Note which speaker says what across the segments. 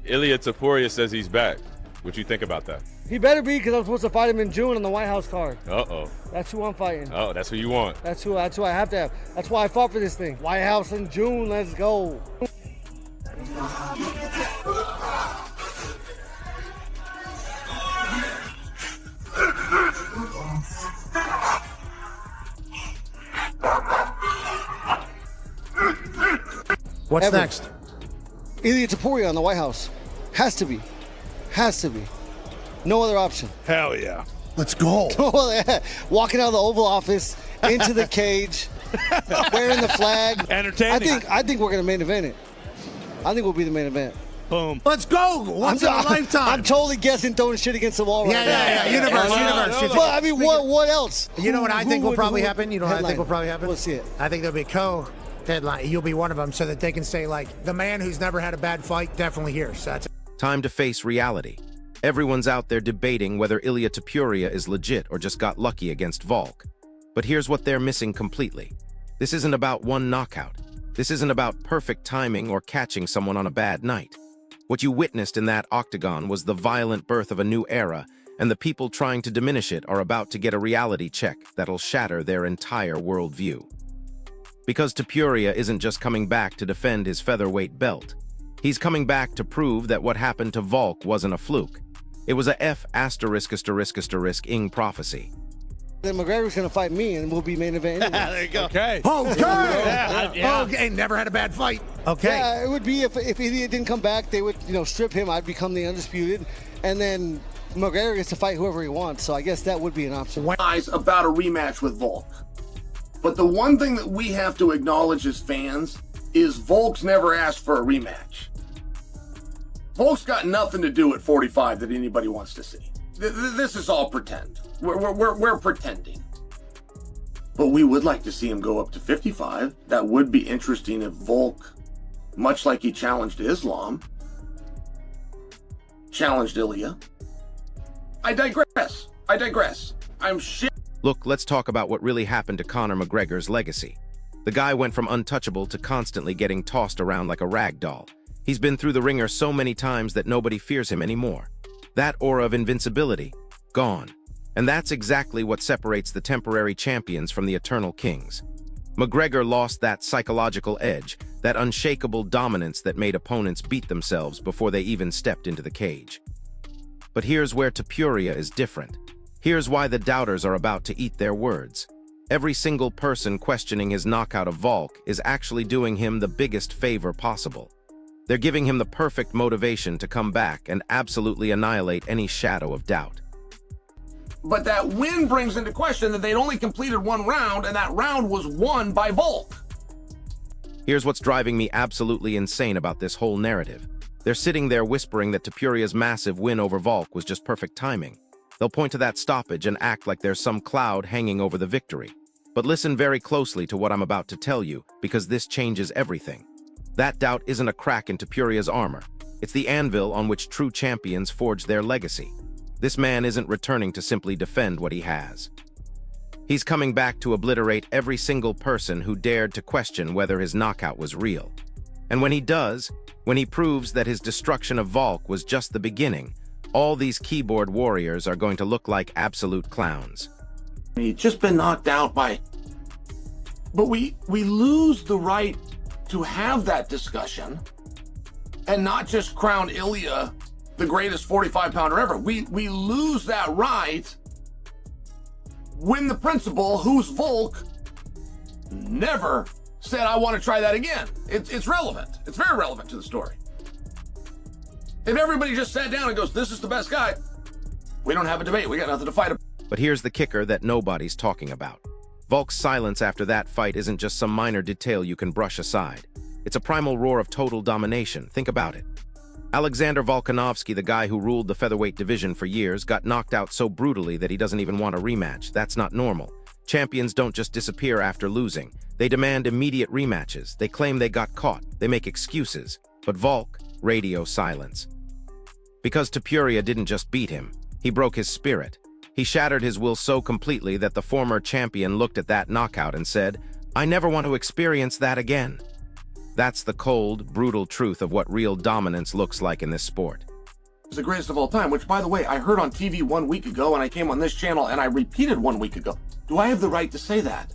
Speaker 1: ILIA Topuria says he's back. What you think about that?
Speaker 2: He better be, because I'm supposed to fight him in June on the White House card.
Speaker 1: Uh-oh.
Speaker 2: That's who I'm fighting.
Speaker 1: Oh, that's who you want.
Speaker 2: That's who I have to have. That's why I fought for this thing. White House in June, let's go.
Speaker 3: What's next?
Speaker 2: ILIA Topuria on the White House. Has to be. Has to be. No other option.
Speaker 4: Hell yeah.
Speaker 3: Let's go.
Speaker 2: Walking out of the Oval Office into the cage, wearing the flag.
Speaker 4: Entertaining.
Speaker 2: I think we're gonna main event it. I think we'll be the main event.
Speaker 4: Boom.
Speaker 3: Let's go. Once in a lifetime.
Speaker 2: I'm totally guessing, throwing shit against the wall right now.
Speaker 3: Yeah. Universe.
Speaker 2: But I mean, what else?
Speaker 3: You know what I think will probably happen? You know what I think will probably happen?
Speaker 2: We'll see it.
Speaker 3: I think there'll be co-headline. You'll be one of them, so that they can say, like, the man who's never had a bad fight definitely here. So that's
Speaker 5: Time to face reality. Everyone's out there debating whether ILIA Topuria is legit or just got lucky against Volk. But here's what they're missing completely. This isn't about one knockout. This isn't about perfect timing or catching someone on a bad night. What you witnessed in that octagon was the violent birth of a new era, and the people trying to diminish it are about to get a reality check that'll shatter their entire worldview. Because Topuria isn't just coming back to defend his featherweight belt. He's coming back to prove that what happened to Volk wasn't a fluke. It was a F******ing prophecy.
Speaker 2: Then McGregor's gonna fight me, and we'll be main event anyway.
Speaker 4: There you go. Okay.
Speaker 3: Okay, never had a bad fight. Okay.
Speaker 2: Yeah, it would be if Ilya didn't come back, they would strip him. I'd become the undisputed, and then McGregor gets to fight whoever he wants. So I guess that would be an option.
Speaker 6: About a rematch with Volk. But the one thing that we have to acknowledge as fans is Volk's never asked for a rematch. Volk's got nothing to do at 45 that anybody wants to see. This is all pretend. We're pretending. But we would like to see him go up to 55. That would be interesting if Volk, much like he challenged Islam, challenged Ilya. I digress. I'm shit.
Speaker 5: Look, let's talk about what really happened to Conor McGregor's legacy. The guy went from untouchable to constantly getting tossed around like a rag doll. He's been through the ringer so many times that nobody fears him anymore. That aura of invincibility, gone. And that's exactly what separates the temporary champions from the eternal kings. McGregor lost that psychological edge, that unshakable dominance that made opponents beat themselves before they even stepped into the cage. But here's where Topuria is different. Here's why the doubters are about to eat their words. Every single person questioning his knockout of Volk is actually doing him the biggest favor possible. They're giving him the perfect motivation to come back and absolutely annihilate any shadow of doubt.
Speaker 6: But that win brings into question that they'd only completed one round, and that round was won by Volk.
Speaker 5: Here's what's driving me absolutely insane about this whole narrative. They're sitting there whispering that Topuria's massive win over Volk was just perfect timing. They'll point to that stoppage and act like there's some cloud hanging over the victory. But listen very closely to what I'm about to tell you, because this changes everything. That doubt isn't a crack in Topuria's armor. It's the anvil on which true champions forge their legacy. This man isn't returning to simply defend what he has. He's coming back to obliterate every single person who dared to question whether his knockout was real. And when he does, when he proves that his destruction of Volk was just the beginning, all these keyboard warriors are going to look like absolute clowns.
Speaker 6: He'd just been knocked out by... But we lose the right to have that discussion and not just crown Ilya the greatest 45-pounder ever. We lose that right when the principal, who's Volk, never said, I want to try that again. It's relevant. It's very relevant to the story. If everybody just sat down and goes, this is the best guy, we don't have a debate. We got nothing to fight about.
Speaker 5: But here's the kicker that nobody's talking about. Volk's silence after that fight isn't just some minor detail you can brush aside. It's a primal roar of total domination. Think about it. Alexander Volkanovski, the guy who ruled the featherweight division for years, got knocked out so brutally that he doesn't even want a rematch. That's not normal. Champions don't just disappear after losing. They demand immediate rematches. They claim they got caught. They make excuses. But Volk, radio silence. Because Topuria didn't just beat him, he broke his spirit. He shattered his will so completely that the former champion looked at that knockout and said, I never want to experience that again. That's the cold, brutal truth of what real dominance looks like in this sport.
Speaker 6: Is the greatest of all time, which, by the way, I heard on TV 1 week ago, and I came on this channel and I repeated 1 week ago. Do I have the right to say that?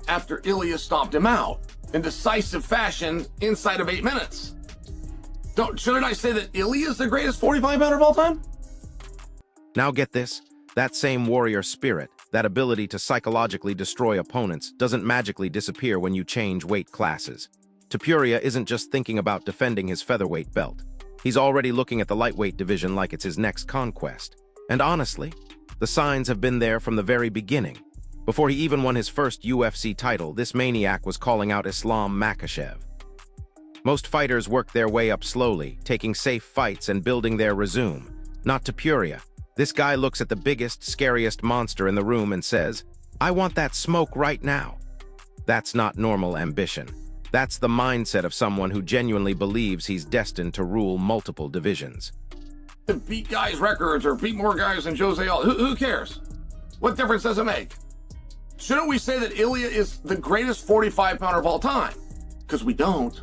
Speaker 6: After ILIA stomped him out in decisive fashion inside of 8 minutes. Shouldn't I say that ILIA is the greatest 45-pounder of all time?
Speaker 5: Now get this, that same warrior spirit, that ability to psychologically destroy opponents, doesn't magically disappear when you change weight classes. Topuria isn't just thinking about defending his featherweight belt. He's already looking at the lightweight division like it's his next conquest. And honestly, the signs have been there from the very beginning. Before he even won his first UFC title, this maniac was calling out Islam Makhachev. Most fighters work their way up slowly, taking safe fights and building their resume. Not Topuria. This guy looks at the biggest, scariest monster in the room and says, "I want that smoke right now." That's not normal ambition. That's the mindset of someone who genuinely believes he's destined to rule multiple divisions.
Speaker 6: To beat guys' records or beat more guys than Jose Aldo, who cares? What difference does it make? Shouldn't we say that ILIA is the greatest 45-pounder of all time? Because we don't.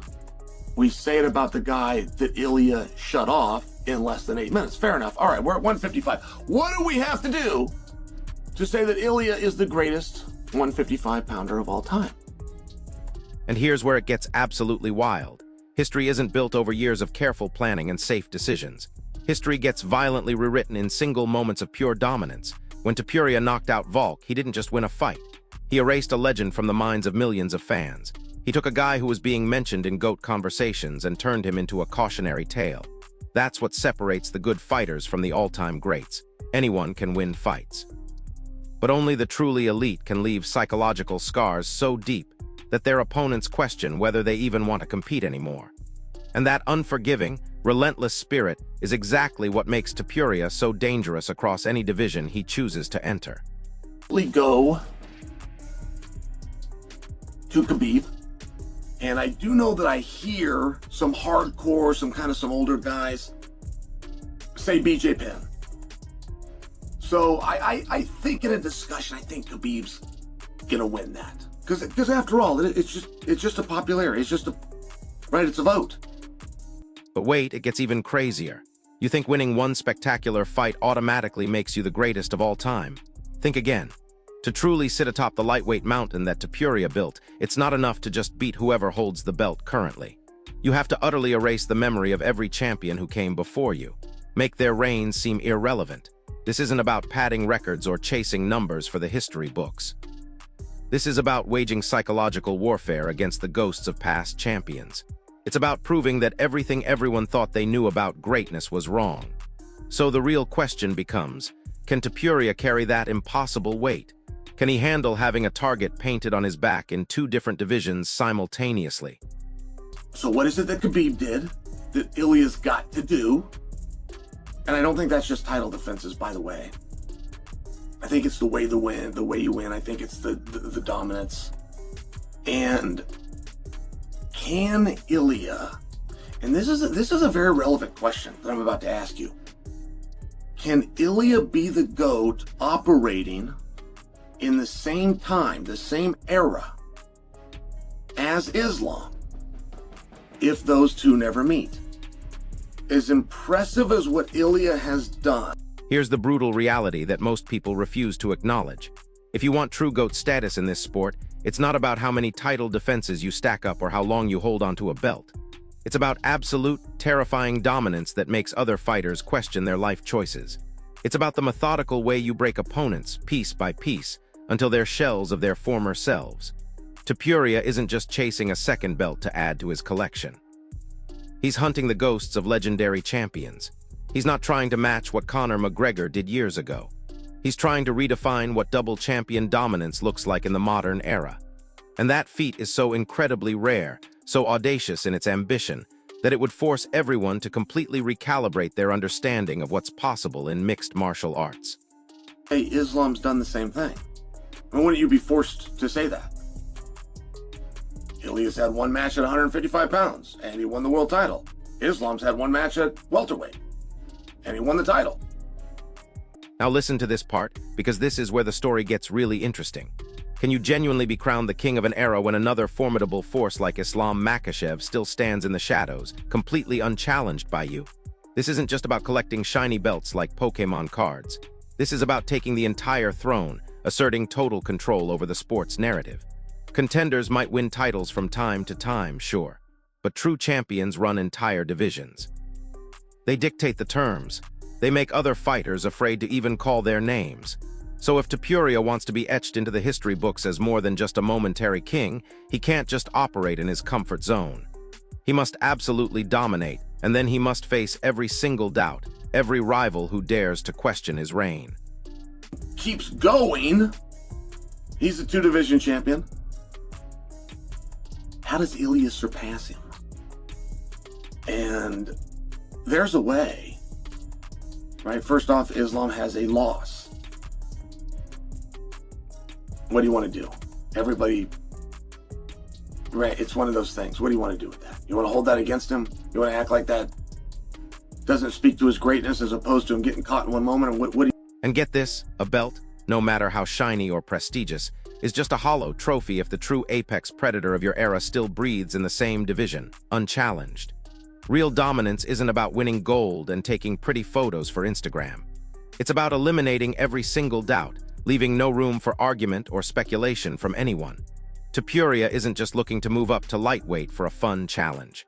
Speaker 6: We say it about the guy that ILIA shut off in less than 8 minutes. Fair enough. All right, we're at 155. What do we have to do to say that ILIA is the greatest 155-pounder of all time?
Speaker 5: And here's where it gets absolutely wild. History isn't built over years of careful planning and safe decisions. History gets violently rewritten in single moments of pure dominance. When Topuria knocked out Volk, he didn't just win a fight. He erased a legend from the minds of millions of fans. He took a guy who was being mentioned in GOAT conversations and turned him into a cautionary tale. That's what separates the good fighters from the all-time greats. Anyone can win fights. But only the truly elite can leave psychological scars so deep that their opponents question whether they even want to compete anymore. And that unforgiving, relentless spirit is exactly what makes Topuria so dangerous across any division he chooses to enter.
Speaker 6: We go to Khabib. And I do know that I hear some hardcore, some older guys say BJ Penn. So I think in a discussion, I think Khabib's gonna win that. Because after all, it's just a popularity. It's just it's a vote.
Speaker 5: But wait, it gets even crazier. You think winning one spectacular fight automatically makes you the greatest of all time? Think again. To truly sit atop the lightweight mountain that Topuria built, it's not enough to just beat whoever holds the belt currently. You have to utterly erase the memory of every champion who came before you. Make their reigns seem irrelevant. This isn't about padding records or chasing numbers for the history books. This is about waging psychological warfare against the ghosts of past champions. It's about proving that everything everyone thought they knew about greatness was wrong. So the real question becomes, can Topuria carry that impossible weight? Can he handle having a target painted on his back in 2 different divisions simultaneously?
Speaker 6: So what is it that Khabib did that ILIA's got to do? And I don't think that's just title defenses, by the way. I think it's the way you win. I think it's the dominance. And can ILIA, and this is a very relevant question that I'm about to ask you. Can ILIA be the GOAT operating in the same time, the same era as Islam, if those two never meet? As impressive as what ILIA has done.
Speaker 5: Here's the brutal reality that most people refuse to acknowledge. If you want true GOAT status in this sport, it's not about how many title defenses you stack up or how long you hold onto a belt. It's about absolute, terrifying dominance that makes other fighters question their life choices. It's about the methodical way you break opponents, piece by piece, until they're shells of their former selves. Topuria isn't just chasing a second belt to add to his collection. He's hunting the ghosts of legendary champions. He's not trying to match what Conor McGregor did years ago. He's trying to redefine what double champion dominance looks like in the modern era. And that feat is so incredibly rare, so audacious in its ambition, that it would force everyone to completely recalibrate their understanding of what's possible in mixed martial arts.
Speaker 6: Hey, Islam's done the same thing. And wouldn't you be forced to say that? ILIA's had one match at 155 pounds, and he won the world title. Islam's had one match at welterweight, and he won the title.
Speaker 5: Now listen to this part, because this is where the story gets really interesting. Can you genuinely be crowned the king of an era when another formidable force like Islam Makhachev still stands in the shadows, completely unchallenged by you? This isn't just about collecting shiny belts like Pokémon cards. This is about taking the entire throne, asserting total control over the sport's narrative. Contenders might win titles from time to time, sure, but true champions run entire divisions. They dictate the terms. They make other fighters afraid to even call their names. So if Topuria wants to be etched into the history books as more than just a momentary king, he can't just operate in his comfort zone. He must absolutely dominate, and then he must face every single doubt, every rival who dares to question his reign.
Speaker 6: Keeps going. He's the 2-division champion. How does ILIA surpass him? And there's a way, right? First off, Islam has a loss. What do you want to do? Everybody, right? It's one of those things. What do you want to do with that? You want to hold that against him? You want to act like that doesn't speak to his greatness as opposed to him getting caught in one moment? And what do you...
Speaker 5: And get this, a belt, no matter how shiny or prestigious, is just a hollow trophy if the true apex predator of your era still breathes in the same division, unchallenged. Real dominance isn't about winning gold and taking pretty photos for Instagram. It's about eliminating every single doubt, leaving no room for argument or speculation from anyone. Topuria isn't just looking to move up to lightweight for a fun challenge.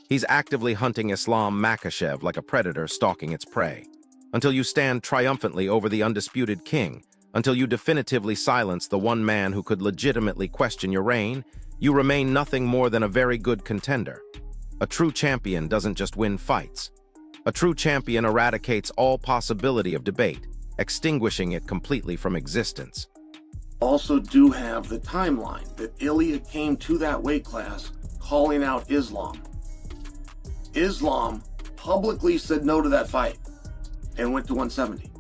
Speaker 5: He's actively hunting Islam Makhachev like a predator stalking its prey. Until you stand triumphantly over the undisputed king, until you definitively silence the one man who could legitimately question your reign, you remain nothing more than a very good contender. A true champion doesn't just win fights. A true champion eradicates all possibility of debate, extinguishing it completely from existence.
Speaker 6: Also do have the timeline that ILIA came to that weight class calling out Islam. Islam publicly said no to that fight and went to 170.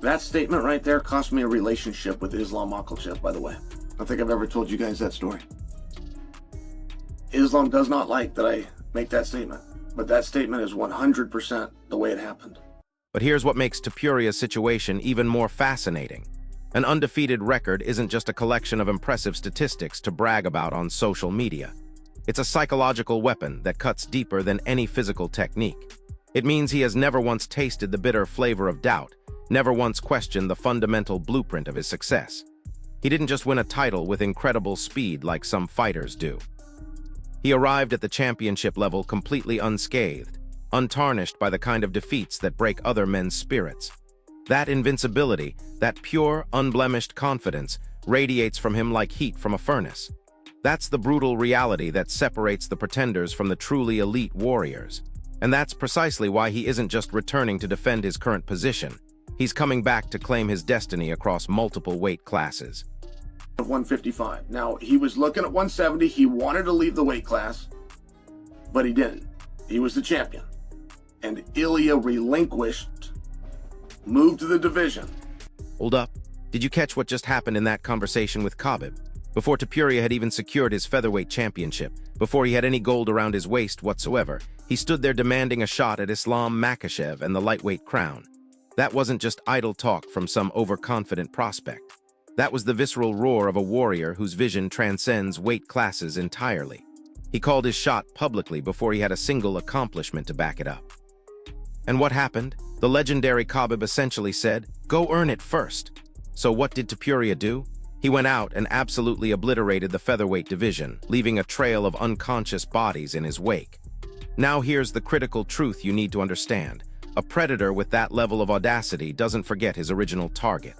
Speaker 6: That statement right there cost me a relationship with Islam Makhachev, by the way. I don't think I've ever told you guys that story. Islam does not like that I make that statement, but that statement is 100% the way it happened.
Speaker 5: But here's what makes Topuria's situation even more fascinating. An undefeated record isn't just a collection of impressive statistics to brag about on social media. It's a psychological weapon that cuts deeper than any physical technique. It means he has never once tasted the bitter flavor of doubt, never once questioned the fundamental blueprint of his success. He didn't just win a title with incredible speed like some fighters do. He arrived at the championship level completely unscathed, untarnished by the kind of defeats that break other men's spirits. That invincibility, that pure, unblemished confidence, radiates from him like heat from a furnace. That's the brutal reality that separates the pretenders from the truly elite warriors. And that's precisely why he isn't just returning to defend his current position. He's coming back to claim his destiny across multiple weight classes.
Speaker 6: 155. Now, he was looking at 170. He wanted to leave the weight class, but he didn't. He was the champion. And ILIA relinquished, moved to the division.
Speaker 5: Hold up. Did you catch what just happened in that conversation with Khabib? Before Topuria had even secured his featherweight championship, before he had any gold around his waist whatsoever, he stood there demanding a shot at Islam Makhachev and the lightweight crown. That wasn't just idle talk from some overconfident prospect. That was the visceral roar of a warrior whose vision transcends weight classes entirely. He called his shot publicly before he had a single accomplishment to back it up. And what happened? The legendary Khabib essentially said, "Go earn it first." So what did Topuria do? He went out and absolutely obliterated the featherweight division, leaving a trail of unconscious bodies in his wake. Now here's the critical truth you need to understand. A predator with that level of audacity doesn't forget his original target.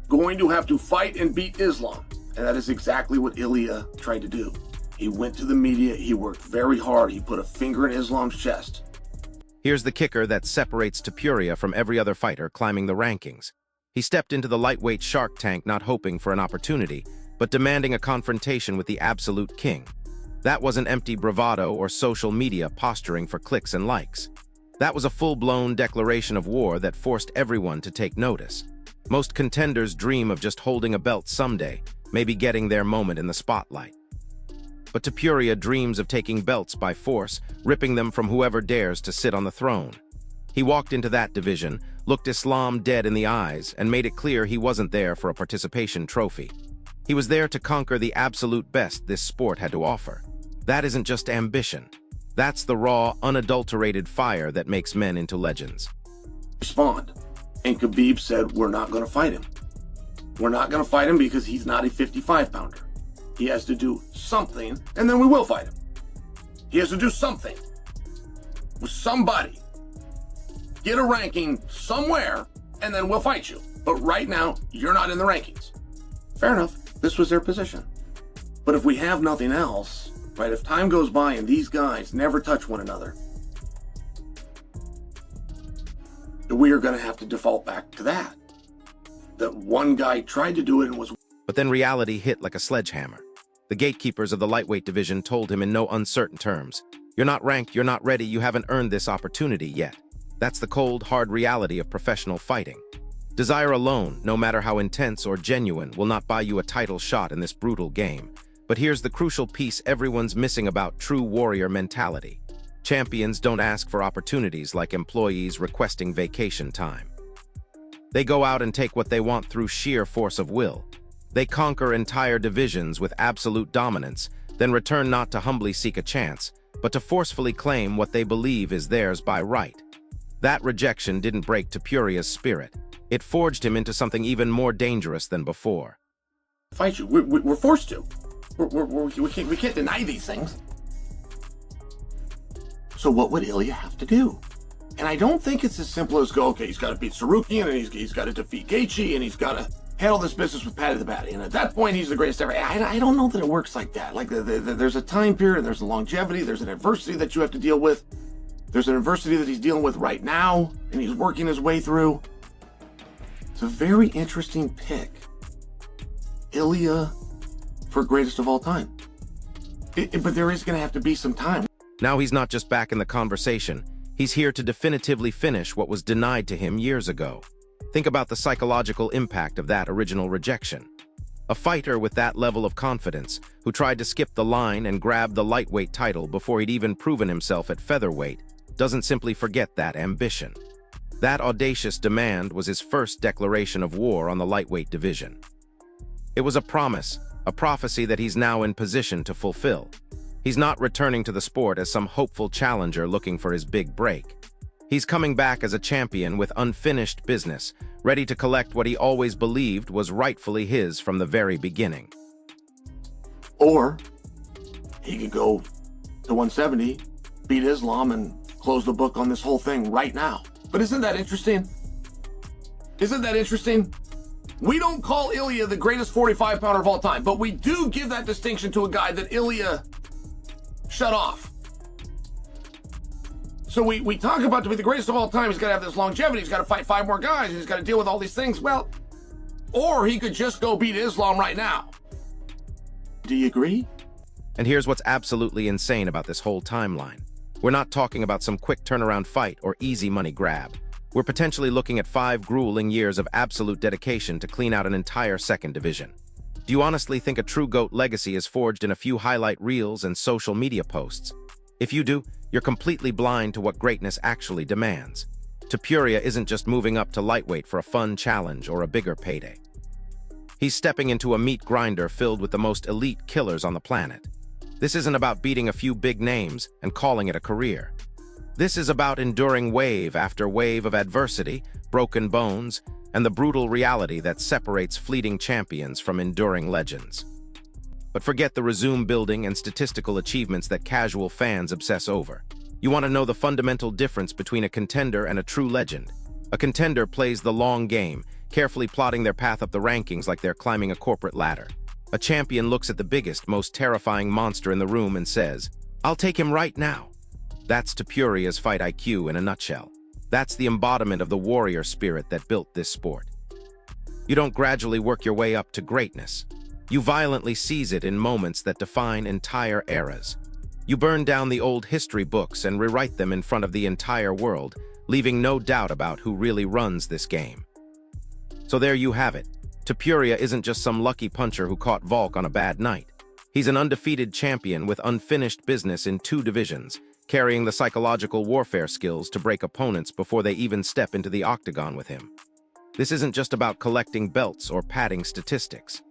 Speaker 6: Going to have to fight and beat Islam. And that is exactly what ILIA tried to do. He went to the media, he worked very hard, he put a finger in Islam's chest.
Speaker 5: Here's the kicker that separates Topuria from every other fighter climbing the rankings. He stepped into the lightweight shark tank not hoping for an opportunity, but demanding a confrontation with the absolute king. That wasn't empty bravado or social media posturing for clicks and likes. That was a full-blown declaration of war that forced everyone to take notice. Most contenders dream of just holding a belt someday, maybe getting their moment in the spotlight. But Topuria dreams of taking belts by force, ripping them from whoever dares to sit on the throne. He walked into that division, looked Islam dead in the eyes, and made it clear he wasn't there for a participation trophy. He was there to conquer the absolute best this sport had to offer. That isn't just ambition. That's the raw, unadulterated fire that makes men into legends.
Speaker 6: Respond. And Khabib said, we're not going to fight him. We're not going to fight him because he's not a 55-pounder. He has to do something, and then we will fight him. He has to do something with somebody. Get a ranking somewhere, and then we'll fight you. But right now, you're not in the rankings. Fair enough. This was their position. But if we have nothing else, right, if time goes by and these guys never touch one another, we are going to have to default back to that. That one guy tried to do it and was...
Speaker 5: But then reality hit like a sledgehammer. The gatekeepers of the lightweight division told him in no uncertain terms, "You're not ranked, you're not ready, you haven't earned this opportunity yet." That's the cold, hard reality of professional fighting. Desire alone, no matter how intense or genuine, will not buy you a title shot in this brutal game. But here's the crucial piece everyone's missing about true warrior mentality. Champions don't ask for opportunities like employees requesting vacation time. They go out and take what they want through sheer force of will. They conquer entire divisions with absolute dominance, then return not to humbly seek a chance, but to forcefully claim what they believe is theirs by right. That rejection didn't break Topuria's spirit. It forged him into something even more dangerous than before.
Speaker 6: Fight you. We're forced to. We can't deny these things. So what would Ilya have to do? And I don't think it's as simple as go, okay, he's got to beat Sarukian, and he's got to defeat Gaethje, and he's got to handle this business with Paddy the Baddy. And at that point, he's the greatest ever. I don't know that it works like that. Like, there's a time period, there's a longevity, there's an adversity that you have to deal with. There's an adversity that he's dealing with right now, and he's working his way through. It's a very interesting pick. Ilya for greatest of all time. But there is going to have to be some time.
Speaker 5: Now he's not just back in the conversation. He's here to definitively finish what was denied to him years ago. Think about the psychological impact of that original rejection. A fighter with that level of confidence, who tried to skip the line and grab the lightweight title before he'd even proven himself at featherweight, doesn't simply forget that ambition. That audacious demand was his first declaration of war on the lightweight division. It was a promise, a prophecy that he's now in position to fulfill. He's not returning to the sport as some hopeful challenger looking for his big break. He's coming back as a champion with unfinished business, ready to collect what he always believed was rightfully his from the very beginning.
Speaker 6: Or he could go to 170, beat Islam, and close the book on this whole thing right now. But isn't that interesting? Isn't that interesting? We don't call Ilya the greatest 45-pounder of all time, but we do give that distinction to a guy that Ilya shut off. So we talk about to be the greatest of all time, he's got to have this longevity, he's got to fight 5 more guys, he's got to deal with all these things. Well, or he could just go beat Islam right now. Do you agree?
Speaker 5: And here's what's absolutely insane about this whole timeline. We're not talking about some quick turnaround fight or easy money grab. We're potentially looking at 5 grueling years of absolute dedication to clean out an entire second division. Do you honestly think a true GOAT legacy is forged in a few highlight reels and social media posts? If you do, you're completely blind to what greatness actually demands. Topuria isn't just moving up to lightweight for a fun challenge or a bigger payday. He's stepping into a meat grinder filled with the most elite killers on the planet. This isn't about beating a few big names and calling it a career. This is about enduring wave after wave of adversity, broken bones, and the brutal reality that separates fleeting champions from enduring legends. But forget the resume building and statistical achievements that casual fans obsess over. You want to know the fundamental difference between a contender and a true legend. A contender plays the long game, carefully plotting their path up the rankings like they're climbing a corporate ladder. A champion looks at the biggest, most terrifying monster in the room and says, "I'll take him right now." That's Topuria's fight IQ in a nutshell. That's the embodiment of the warrior spirit that built this sport. You don't gradually work your way up to greatness. You violently seize it in moments that define entire eras. You burn down the old history books and rewrite them in front of the entire world, leaving no doubt about who really runs this game. So there you have it. Topuria isn't just some lucky puncher who caught Volk on a bad night. He's an undefeated champion with unfinished business in 2 divisions, carrying the psychological warfare skills to break opponents before they even step into the octagon with him. This isn't just about collecting belts or padding statistics.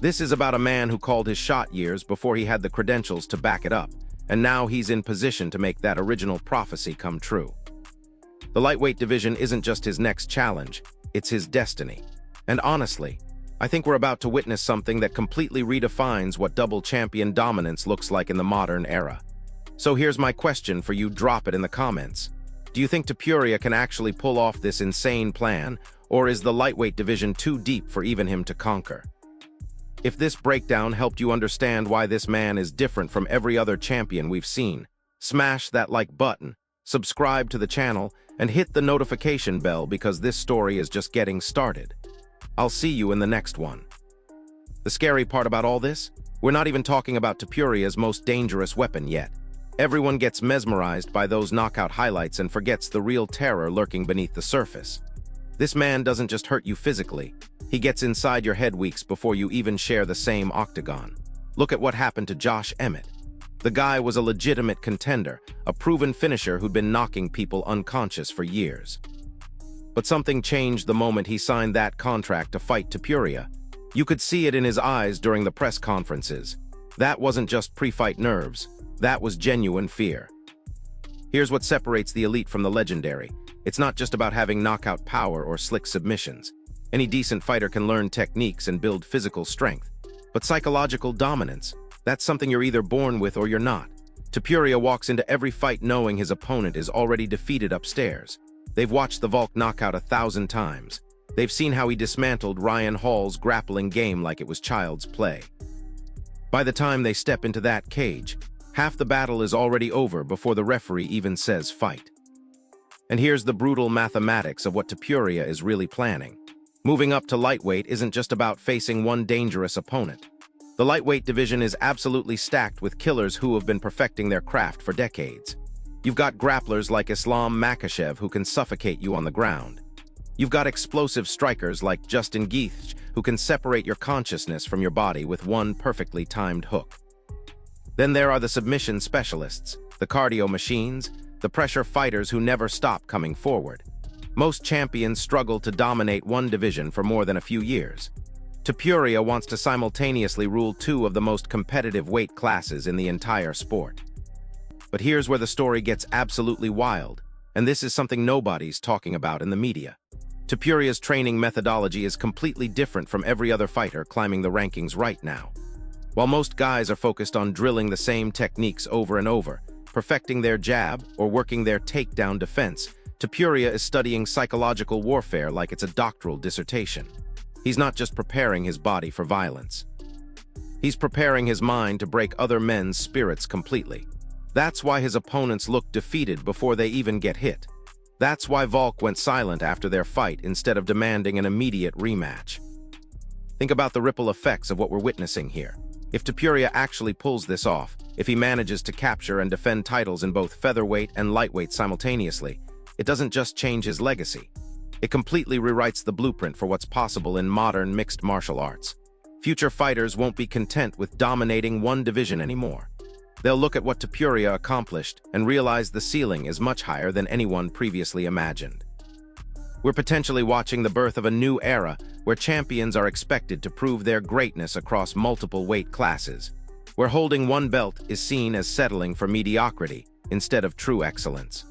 Speaker 5: This is about a man who called his shot years before he had the credentials to back it up, and now he's in position to make that original prophecy come true. The lightweight division isn't just his next challenge, it's his destiny. And honestly, I think we're about to witness something that completely redefines what double champion dominance looks like in the modern era. So here's my question for you, drop it in the comments. Do you think Topuria can actually pull off this insane plan, or is the lightweight division too deep for even him to conquer? If this breakdown helped you understand why this man is different from every other champion we've seen, smash that like button, subscribe to the channel, and hit the notification bell because this story is just getting started. I'll see you in the next one. The scary part about all this? We're not even talking about Topuria's most dangerous weapon yet. Everyone gets mesmerized by those knockout highlights and forgets the real terror lurking beneath the surface. This man doesn't just hurt you physically, he gets inside your head weeks before you even share the same octagon. Look at what happened to Josh Emmett. The guy was a legitimate contender, a proven finisher who'd been knocking people unconscious for years. But something changed the moment he signed that contract to fight Topuria. You could see it in his eyes during the press conferences. That wasn't just pre-fight nerves, that was genuine fear. Here's what separates the elite from the legendary. It's not just about having knockout power or slick submissions. Any decent fighter can learn techniques and build physical strength. But psychological dominance, that's something you're either born with or you're not. Topuria walks into every fight knowing his opponent is already defeated upstairs. They've watched the Volk knockout 1,000 times. They've seen how he dismantled Ryan Hall's grappling game like it was child's play. By the time they step into that cage, half the battle is already over before the referee even says fight. And here's the brutal mathematics of what Topuria is really planning. Moving up to lightweight isn't just about facing one dangerous opponent. The lightweight division is absolutely stacked with killers who have been perfecting their craft for decades. You've got grapplers like Islam Makhachev who can suffocate you on the ground. You've got explosive strikers like Justin Gaethje who can separate your consciousness from your body with one perfectly timed hook. Then there are the submission specialists, the cardio machines, the pressure fighters who never stop coming forward. Most champions struggle to dominate one division for more than a few years. Topuria wants to simultaneously rule two of the most competitive weight classes in the entire sport. But here's where the story gets absolutely wild, and this is something nobody's talking about in the media. Topuria's training methodology is completely different from every other fighter climbing the rankings right now. While most guys are focused on drilling the same techniques over and over, perfecting their jab or working their takedown defense, Topuria is studying psychological warfare like it's a doctoral dissertation. He's not just preparing his body for violence. He's preparing his mind to break other men's spirits completely. That's why his opponents look defeated before they even get hit. That's why Volk went silent after their fight instead of demanding an immediate rematch. Think about the ripple effects of what we're witnessing here. If Topuria actually pulls this off, if he manages to capture and defend titles in both featherweight and lightweight simultaneously, it doesn't just change his legacy. It completely rewrites the blueprint for what's possible in modern mixed martial arts. Future fighters won't be content with dominating one division anymore. They'll look at what Topuria accomplished and realize the ceiling is much higher than anyone previously imagined. We're potentially watching the birth of a new era where champions are expected to prove their greatness across multiple weight classes, where holding one belt is seen as settling for mediocrity instead of true excellence.